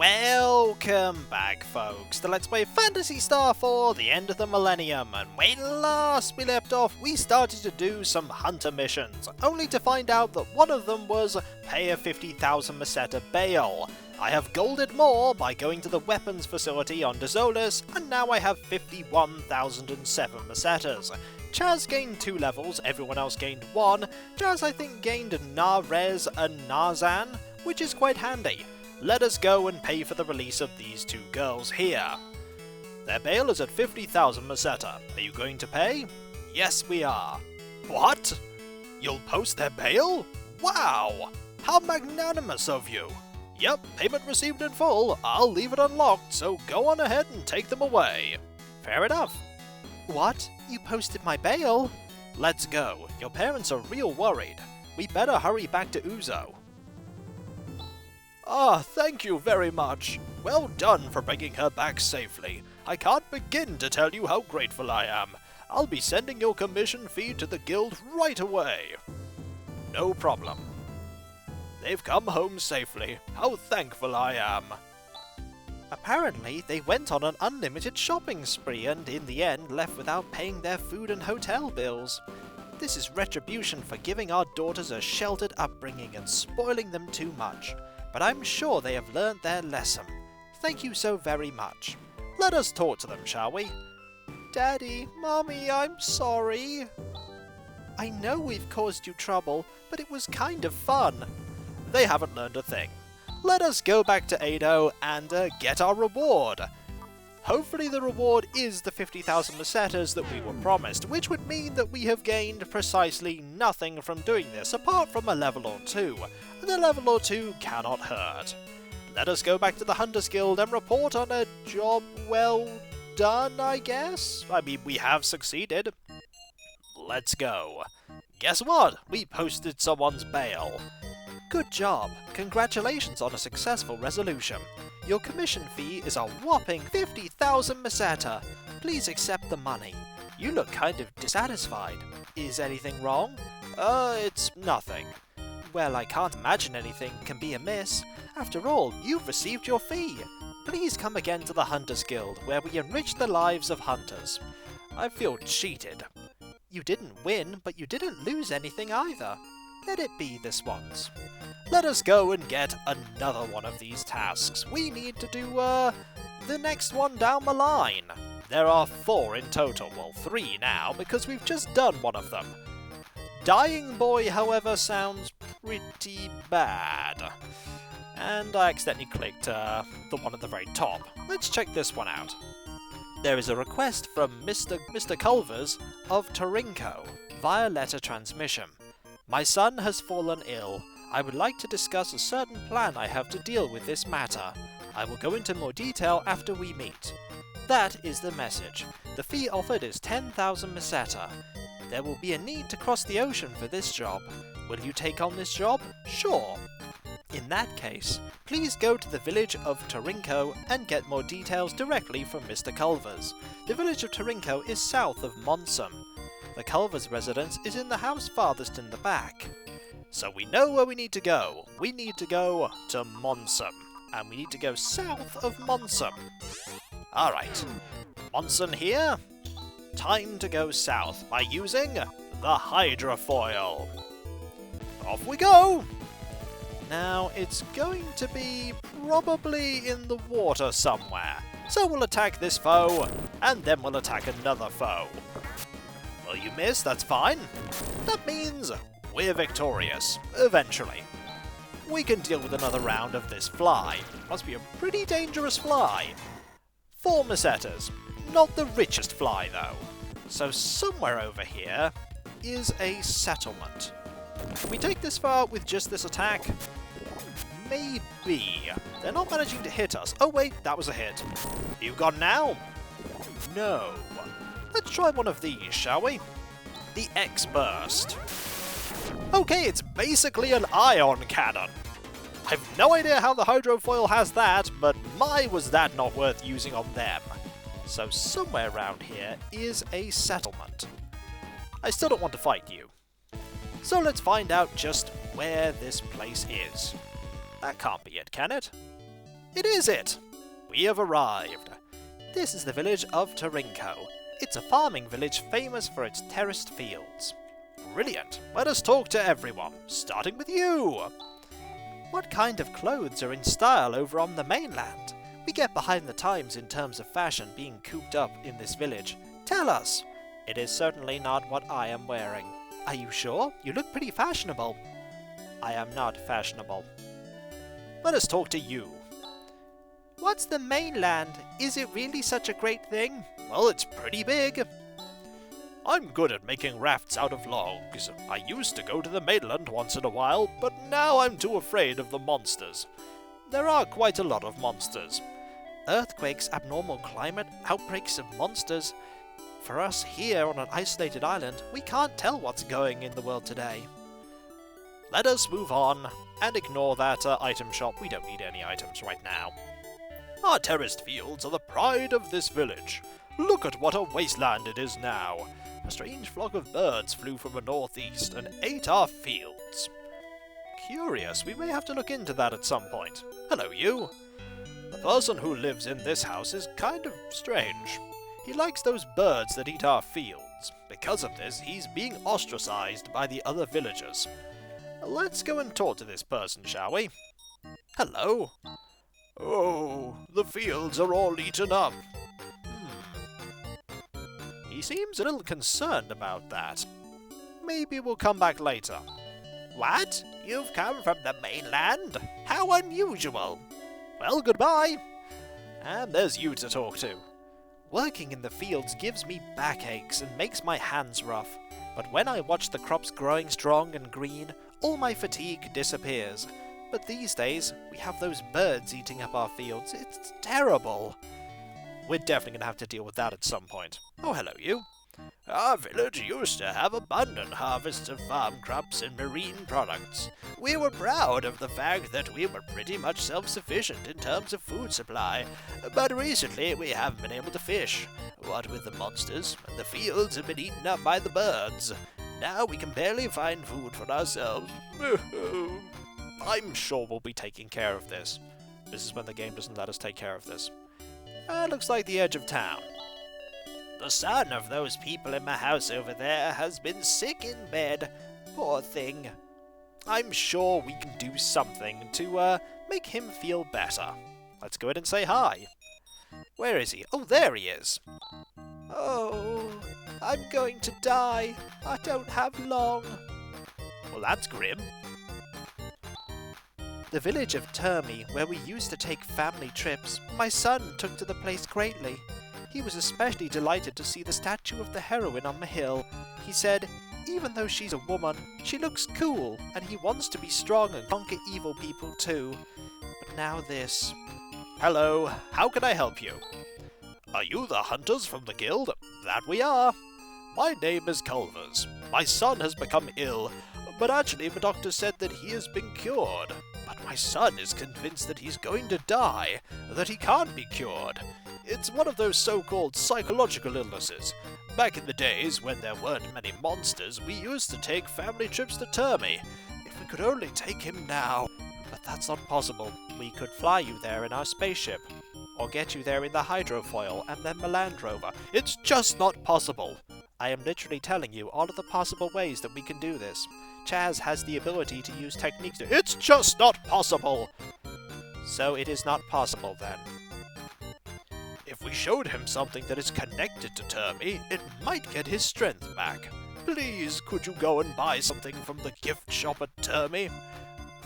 Welcome back, folks, to Let's Play Phantasy Star for the end of the millennium, and when last we left off, we started to do some hunter missions, only to find out that one of them was pay a 50,000 meseta bail. I have golded more by going to the weapons facility on Desolus, and now I have 51,007 mesetas. Chaz gained 2 levels, everyone else gained 1. Chaz I think gained Narez and Narzan, which is quite handy. Let us go and pay for the release of these 2 girls here. Their bail is at 50,000 meseta. Are you going to pay? Yes, we are. What? You'll post their bail? Wow! How magnanimous of you! Yep, payment received in full. I'll leave it unlocked, so go on ahead and take them away. Fair enough. What? You posted my bail? Let's go. Your parents are real worried. We better hurry back to Uzo. Ah, thank you very much. Well done for bringing her back safely. I can't begin to tell you how grateful I am. I'll be sending your commission fee to the guild right away. No problem. They've come home safely. How thankful I am. Apparently, they went on an unlimited shopping spree and in the end left without paying their food and hotel bills. This is retribution for giving our daughters a sheltered upbringing and spoiling them too much. But I'm sure they have learned their lesson. Thank you so very much. Let us talk to them, shall we? Daddy, Mommy, I'm sorry. I know we've caused you trouble, but it was kind of fun. They haven't learned a thing. Let us go back to Aiedo and get our reward. Hopefully the reward is the 50,000 mesetas that we were promised, which would mean that we have gained precisely nothing from doing this, apart from a level or 2. And a level or 2 cannot hurt. Let us go back to the Hunters Guild and report on a job well done, I guess? I mean, we have succeeded. Let's go. Guess what? We posted someone's bail. Good job. Congratulations on a successful resolution. Your commission fee is a whopping 50,000 meseta. Please accept the money. You look kind of dissatisfied. Is anything wrong? It's nothing. Well, I can't imagine anything can be amiss. After all, you've received your fee. Please come again to the Hunters Guild, where we enrich the lives of hunters. I feel cheated. You didn't win, but you didn't lose anything either. Let it be this once. Let us go and get another one of these tasks. We need to do, the next one down the line. There are 4 in total, well 3 now, because we've just done one of them. Dying Boy, however, sounds pretty bad. And I accidentally clicked, the one at the very top. Let's check this one out. There is a request from Mr. Culvers of Torinko via letter transmission. My son has fallen ill. I would like to discuss a certain plan I have to deal with this matter. I will go into more detail after we meet. That is the message. The fee offered is 10,000 meseta. There will be a need to cross the ocean for this job. Will you take on this job? Sure. In that case, please go to the village of Torinko and get more details directly from Mr. Culvers. The village of Torinko is south of Monsum. The Culvers residence is in the house farthest in the back. So we know where we need to go. We need to go to Monsum. And we need to go south of Monsum. Alright. Monsum here. Time to go south by using the hydrofoil. Off we go! Now, it's going to be probably in the water somewhere. So we'll attack this foe, and then we'll attack another foe. Well, you missed, that's fine. That means we're victorious, eventually. We can deal with another round of this fly. Must be a pretty dangerous fly. 4 mesetas. Not the richest fly, though. So somewhere over here is a settlement. Can we take this far with just this attack? Maybe. They're not managing to hit us. Oh wait, that was a hit. You gone now? No. Let's try one of these, shall we? The X-Burst. Okay, it's basically an ion cannon. I've no idea how the hydrofoil has that, but my was that not worth using on them. So somewhere around here is a settlement. I still don't want to fight you. So let's find out just where this place is. That can't be it, can it? It is it! We have arrived. This is the village of Tarinko. It's a farming village famous for its terraced fields. Brilliant! Let us talk to everyone, starting with you! What kind of clothes are in style over on the mainland? We get behind the times in terms of fashion being cooped up in this village. Tell us! It is certainly not what I am wearing. Are you sure? You look pretty fashionable. I am not fashionable. Let us talk to you. What's the mainland? Is it really such a great thing? Well, it's pretty big. I'm good at making rafts out of logs. I used to go to the mainland once in a while, but now I'm too afraid of the monsters. There are quite a lot of monsters. Earthquakes, abnormal climate, outbreaks of monsters. For us here on an isolated island, we can't tell what's going in the world today. Let us move on and ignore that item shop. We don't need any items right now. Our terraced fields are the pride of this village. Look at what a wasteland it is now. A strange flock of birds flew from the northeast and ate our fields. Curious, we may have to look into that at some point. Hello, you. The person who lives in this house is kind of strange. He likes those birds that eat our fields. Because of this, he's being ostracized by the other villagers. Let's go and talk to this person, shall we? Hello. Oh, the fields are all eaten up. He seems a little concerned about that. Maybe we'll come back later. What? You've come from the mainland? How unusual. Well, goodbye. And there's you to talk to. Working in the fields gives me backaches and makes my hands rough. But when I watch the crops growing strong and green, all my fatigue disappears. But these days, we have those birds eating up our fields. It's terrible. We're definitely going to have to deal with that at some point. Oh, hello, you. Our village used to have abundant harvests of farm crops and marine products. We were proud of the fact that we were pretty much self-sufficient in terms of food supply, but recently we haven't been able to fish. What with the monsters, the fields have been eaten up by the birds. Now we can barely find food for ourselves. I'm sure we'll be taking care of this. This is when the game doesn't let us take care of this. Looks like the edge of town. The son of those people in my house over there has been sick in bed. Poor thing. I'm sure we can do something to make him feel better. Let's go ahead and say hi. Where is he? Oh, there he is. Oh, I'm going to die. I don't have long. Well, that's grim. The village of Termi, where we used to take family trips, my son took to the place greatly. He was especially delighted to see the statue of the heroine on the hill. He said, even though she's a woman, she looks cool, and he wants to be strong and conquer evil people too. But now this. Hello, how can I help you? Are you the hunters from the guild? That we are. My name is Culvers. My son has become ill, but actually the doctor said that he has been cured. But my son is convinced that he's going to die, that he can't be cured. It's one of those so-called psychological illnesses. Back in the days when there weren't many monsters, we used to take family trips to Termi. If we could only take him now. But that's not possible. We could fly you there in our spaceship. Or get you there in the hydrofoil and then the Land Rover. It's just not possible. I am literally telling you all of the possible ways that we can do this. Chaz has the ability to use techniques to— It's just not possible! So it is not possible then. If we showed him something that is connected to Termi, it might get his strength back. Please, could you go and buy something from the gift shop at Termi?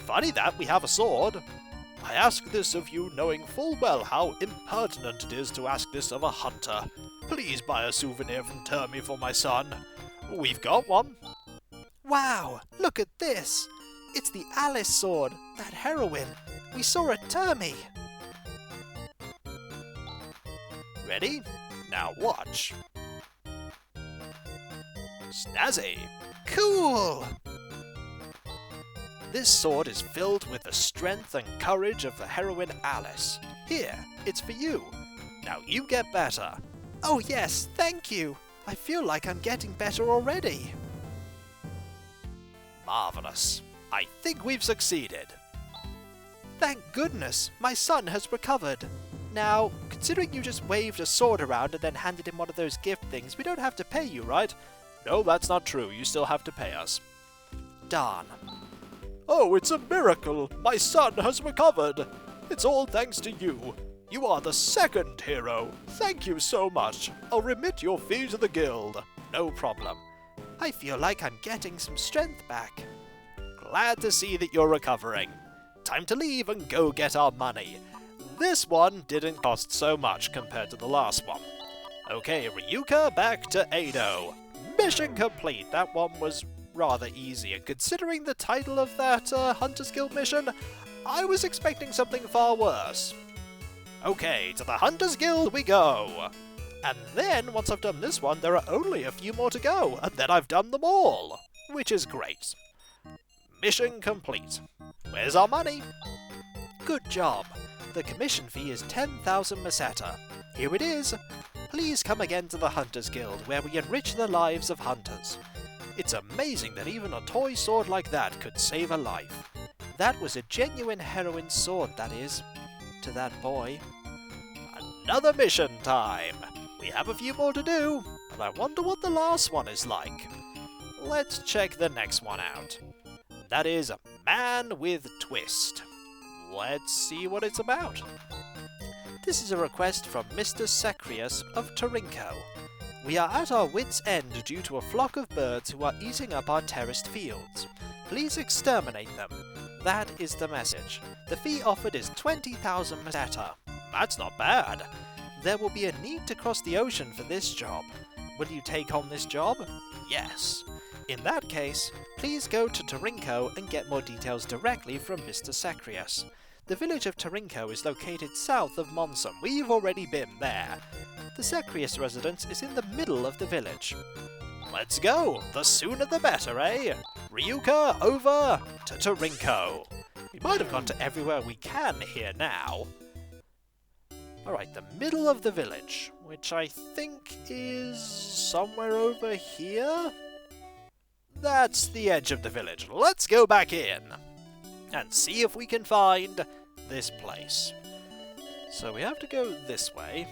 Funny that we have a sword. I ask this of you knowing full well how impertinent it is to ask this of a hunter. Please buy a souvenir from Termi for my son. We've got one. Wow, look at this! It's the Alice sword, that heroine. We saw at Termi. Ready? Now watch. Snazzy! Cool! This sword is filled with the strength and courage of the heroine Alice. Here, it's for you. Now you get better. Oh yes, thank you! I feel like I'm getting better already. Marvelous. I think we've succeeded. Thank goodness, my son has recovered. Now, considering you just waved a sword around and then handed him one of those gift things, we don't have to pay you, right? No, that's not true. You still have to pay us. Darn. Oh, it's a miracle! My son has recovered! It's all thanks to you. You are the second hero. Thank you so much. I'll remit your fee to the guild. No problem. I feel like I'm getting some strength back. Glad to see that you're recovering. Time to leave and go get our money. This one didn't cost so much compared to the last one. Okay, Ryuka, back to Aiedo. Mission complete. That one was rather easy, and considering the title of that Hunter's Guild mission, I was expecting something far worse. Okay, to the Hunter's Guild we go! And then, once I've done this one, there are only a few more to go, and then I've done them all! Which is great. Mission complete. Where's our money? Good job. The commission fee is 10,000 meseta. Here it is. Please come again to the Hunter's Guild, where we enrich the lives of hunters. It's amazing that even a toy sword like that could save a life. That was a genuine heroine's sword, that is. To that boy. Another mission time! We have a few more to do, and I wonder what the last one is like. Let's check the next one out. That is Man with Twist. Let's see what it's about. This is a request from Mr. Sacrius of Tarinko. We are at our wits' end due to a flock of birds who are eating up our terraced fields. Please exterminate them. That is the message. The fee offered is 20,000 meseta. That's not bad. There will be a need to cross the ocean for this job. Will you take on this job? Yes. In that case, please go to Tarinko and get more details directly from Mr. Sacrius. The village of Tarinko is located south of Monsum. We've already been there. The Sacrius residence is in the middle of the village. Let's go! The sooner the better, eh? Ryuka, over to Tarinko. We might have gone to everywhere we can here now. Alright, the middle of the village, which I think is somewhere over here? That's the edge of the village. Let's go back in and see if we can find this place. So we have to go this way,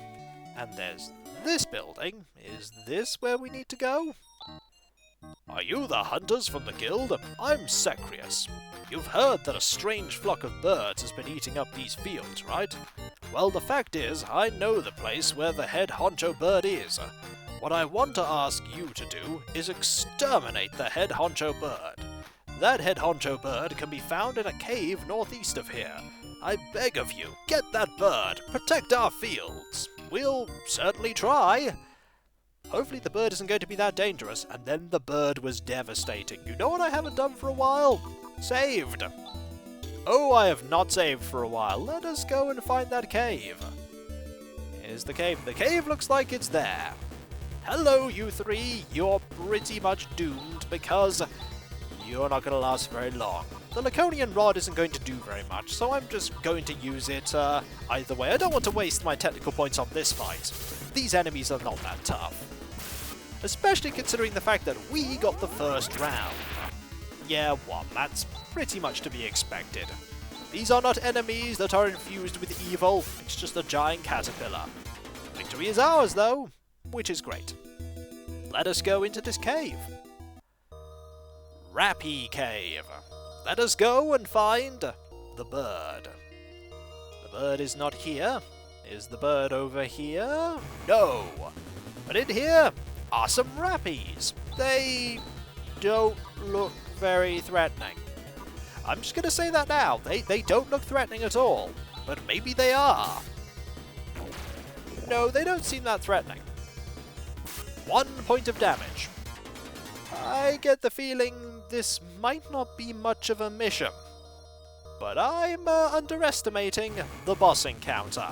and there's this building. Is this where we need to go? Are you the hunters from the guild? I'm Sacrius. You've heard that a strange flock of birds has been eating up these fields, right? Well, the fact is, I know the place where the head honcho bird is. What I want to ask you to do is exterminate the head honcho bird. That head honcho bird can be found in a cave northeast of here. I beg of you, get that bird. Protect our fields. We'll certainly try. Hopefully the bird isn't going to be that dangerous. And then the bird was devastating. You know what I haven't done for a while? Saved. Oh, I have not saved for a while. Let us go and find that cave. Here's the cave. The cave looks like it's there. Hello, you three. You're pretty much doomed because you're not going to last very long. The Laconian rod isn't going to do very much, so I'm just going to use it either way. I don't want to waste my technical points on this fight. These enemies are not that tough. Especially considering the fact that we got the first round. Yeah, well, that's pretty much to be expected. These are not enemies that are infused with evil, it's just a giant caterpillar. Victory is ours, though, which is great. Let us go into this cave. Rappy Cave. Let us go and find the bird. The bird is not here. Is the bird over here? No. But in here are some rappies. They don't look very threatening. I'm just going to say that now. They don't look threatening at all. But maybe they are. No, they don't seem that threatening. 1 point of damage. I get the feeling this might not be much of a mission. But I'm underestimating the boss encounter.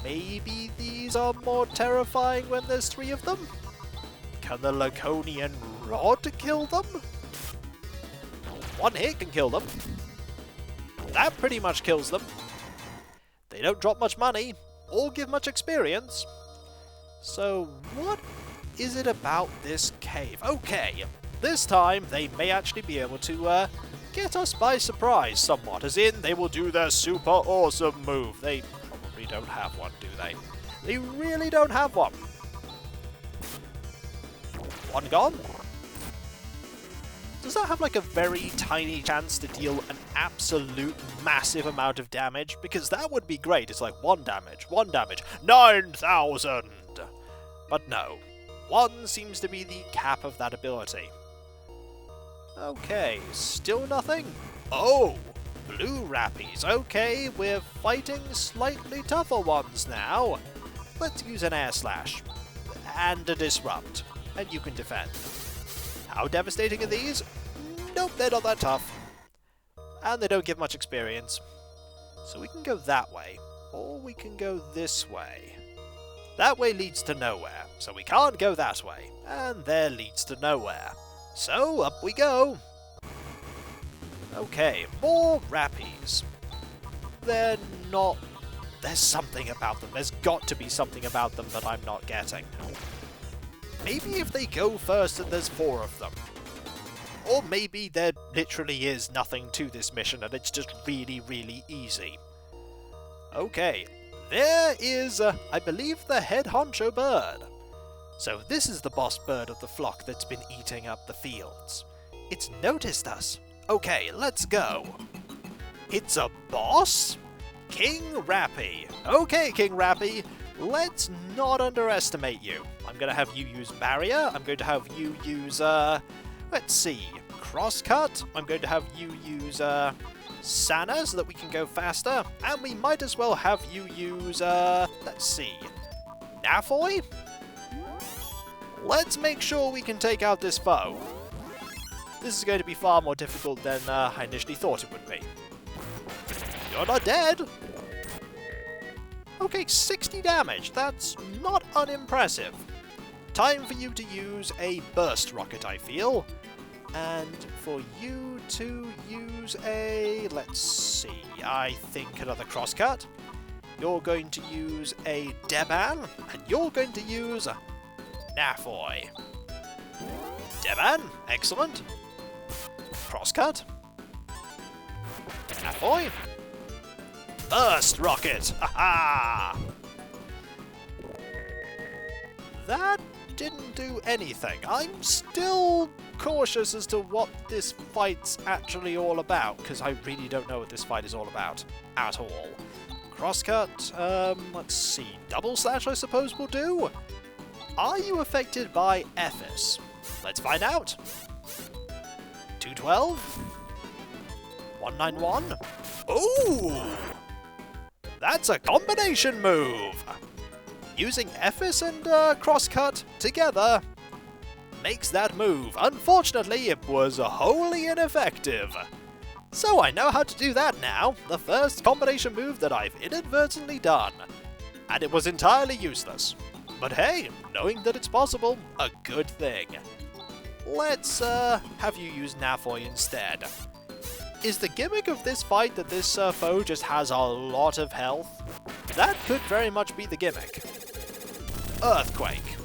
Maybe these are more terrifying when there's 3 of them? Can the Laconian rod kill them? 1 hit can kill them. That pretty much kills them. They don't drop much money, or give much experience. So what is it about this cave? Okay, this time they may actually be able to get us by surprise somewhat, as in they will do their super awesome move. They probably don't have one, do they? They really don't have one. One gone. Does that have like a very tiny chance to deal an absolute massive amount of damage? Because that would be great. It's like 1 damage, 9,000! But no, 1 seems to be the cap of that ability. Okay, still nothing? Oh, blue rappies. Okay, we're fighting slightly tougher ones now. Let's use an air slash. And a disrupt. And you can defend. How devastating are these? Nope, they're not that tough. And they don't give much experience. So we can go that way. Or we can go this way. That way leads to nowhere, so we can't go that way. And there leads to nowhere. So, up we go! Okay, more rappies. They're not... There's something about them. There's got to be something about them that I'm not getting. Maybe if they go first and there's 4 of them. Or maybe there literally is nothing to this mission and it's just really, really easy. Okay, there is, I believe, the head honcho bird. So this is the boss bird of the flock that's been eating up the fields. It's noticed us. Okay, let's go. It's a boss? King Rappy. Okay, King Rappy, let's not underestimate you. I'm going to have you use barrier. I'm going to have you use, let's see, crosscut. I'm going to have you use, Sana so that we can go faster. And we might as well have you use, let's see, Nafoy? Let's make sure we can take out this foe. This is going to be far more difficult than I initially thought it would be. You're not dead! Okay, 60 damage. That's not unimpressive. Time for you to use a burst rocket, I feel. And for you to use a... let's see, I think another crosscut. You're going to use a Deban, and you're going to use a Nafoy. Deban, excellent. Crosscut. Nafoy. Burst rocket! Aha! That didn't do anything. I'm still cautious as to what this fight's actually all about, because I really don't know what this fight is all about at all. Crosscut, let's see, double slash I suppose will do? Are you affected by Ephes? Let's find out. 212? 191? Ooh! That's a combination move! Using Ephes and crosscut together makes that move. Unfortunately, it was wholly ineffective. So I know how to do that now, the first combination move that I've inadvertently done. And it was entirely useless. But hey, knowing that it's possible, a good thing. Let's have you use Nafoy instead. Is the gimmick of this fight that this foe just has a lot of health? That could very much be the gimmick. Earthquake.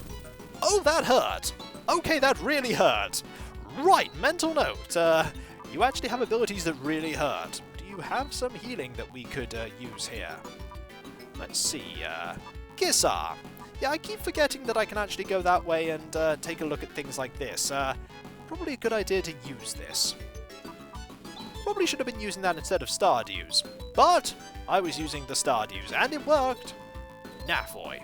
Oh, that hurt! Okay, that really hurt. Right, mental note. You actually have abilities that really hurt. Do you have some healing that we could use here? Let's see, Kissa. Yeah, I keep forgetting that I can actually go that way and take a look at things like this. Probably a good idea to use this. Probably should have been using that instead of Stardew's. But I was using the Stardew's, and it worked. Nafoy.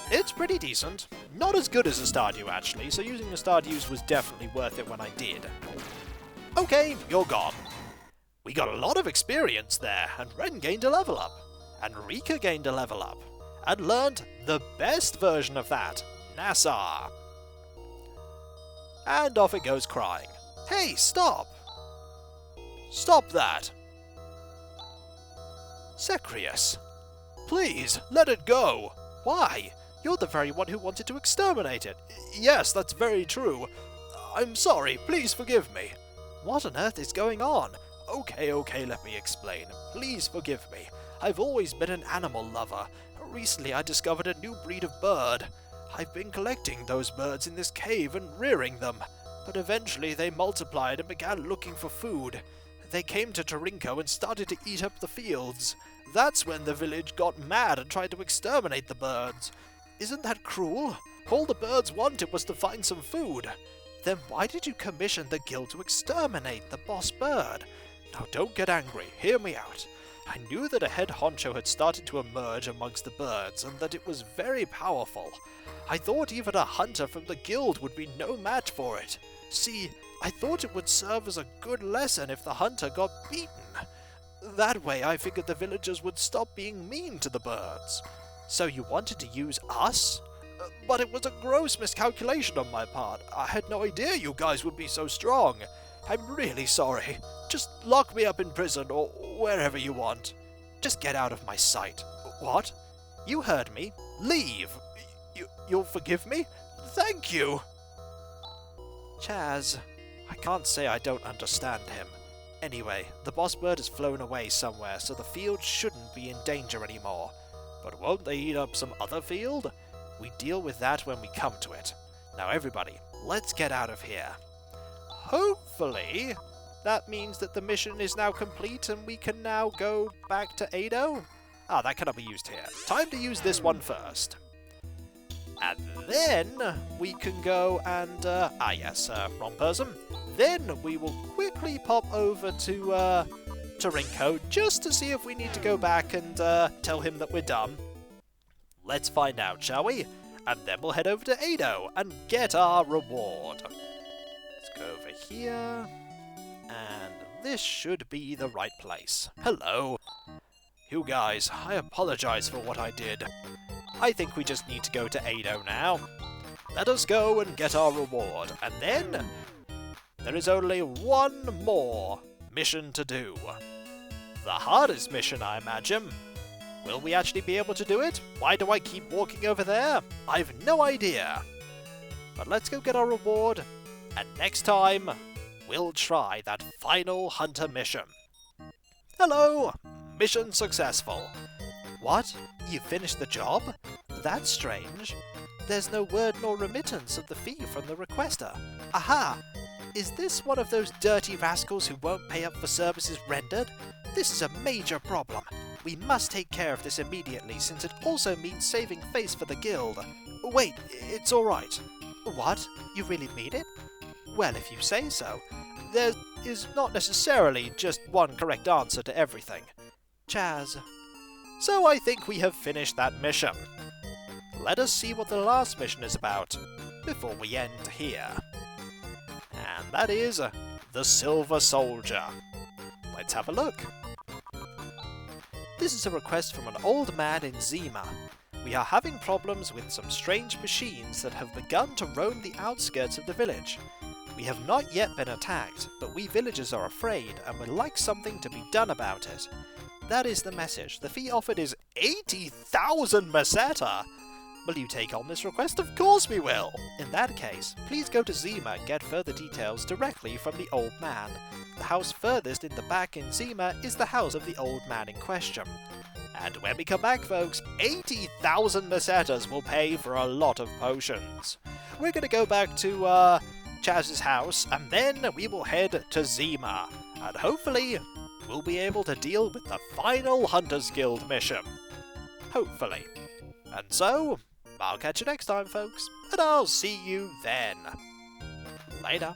It's pretty decent. Not as good as a Stardew, actually, so using the Stardew's was definitely worth it when I did. Okay, you're gone. We got a lot of experience there, and Ren gained a level up. And Rika gained a level up. And learned the best version of that, Nassar. And off it goes crying. Hey, stop! Stop that! Secrius! Please, let it go! Why? You're the very one who wanted to exterminate it. Yes, that's very true. I'm sorry, please forgive me. What on earth is going on? Okay, let me explain. Please forgive me. I've always been an animal lover. Recently I discovered a new breed of bird. I've been collecting those birds in this cave and rearing them. but eventually they multiplied and began looking for food. They came to Tarinko and started to eat up the fields. That's when the village got mad and tried to exterminate the birds. Isn't that cruel? All the birds wanted was to find some food. Then why did you commission the guild to exterminate the boss bird? Now don't get angry, hear me out. I knew that a head honcho had started to emerge amongst the birds and that it was very powerful. I thought even a hunter from the guild would be no match for it. See, I thought it would serve as a good lesson if the hunter got beaten. That way I figured the villagers would stop being mean to the birds. So you wanted to use us? But it was a gross miscalculation on my part. I had no idea you guys would be so strong. I'm really sorry. Just lock me up in prison or wherever you want. Just get out of my sight. What? You heard me. Leave. You'll forgive me? Thank you. Chaz, I can't say I don't understand him. Anyway, the boss bird has flown away somewhere, so the field shouldn't be in danger anymore. But won't they eat up some other field? We deal with that when we come to it. Now everybody, let's get out of here. Hopefully, that means that the mission is now complete and we can now go back to Aiedo? Ah, that cannot be used here. Time to use this one first. And then we can go and, wrong person. Then we will quickly pop over to Tarinko just to see if we need to go back and tell him that we're done. Let's find out, shall we? And then we'll head over to Aiedo and get our reward. Let's go over here. And this should be the right place. Hello. You guys, I apologize for what I did. I think we just need to go to Aiedo now. Let us go and get our reward. And then there is only one more mission to do. The hardest mission, I imagine. Will we actually be able to do it? Why do I keep walking over there? I've no idea. But let's go get our reward, and next time, we'll try that final hunter mission. Hello! Mission successful. What? You finished the job? That's strange. There's no word nor remittance of the fee from the requester. Aha! Is this one of those dirty rascals who won't pay up for services rendered? This is a major problem. We must take care of this immediately, since it also means saving face for the guild. Wait, it's alright. What? You really mean it? Well, if you say so. There is not necessarily just one correct answer to everything. Chaz. So I think we have finished that mission. Let us see what the last mission is about, before we end here. And that is the Silver Soldier. Let's have a look. This is a request from an old man in Zima. We are having problems with some strange machines that have begun to roam the outskirts of the village. We have not yet been attacked, but we villagers are afraid and would like something to be done about it. That is the message. The fee offered is 80,000 meseta! Will you take on this request? Of course we will! In that case, please go to Zima and get further details directly from the old man. The house furthest in the back in Zima is the house of the old man in question. And when we come back, folks, 80,000 mesetas will pay for a lot of potions. We're going to go back to Chaz's house, and then we will head to Zima. And hopefully, we'll be able to deal with the final Hunters Guild mission. Hopefully. And so, I'll catch you next time, folks, and I'll see you then. Later.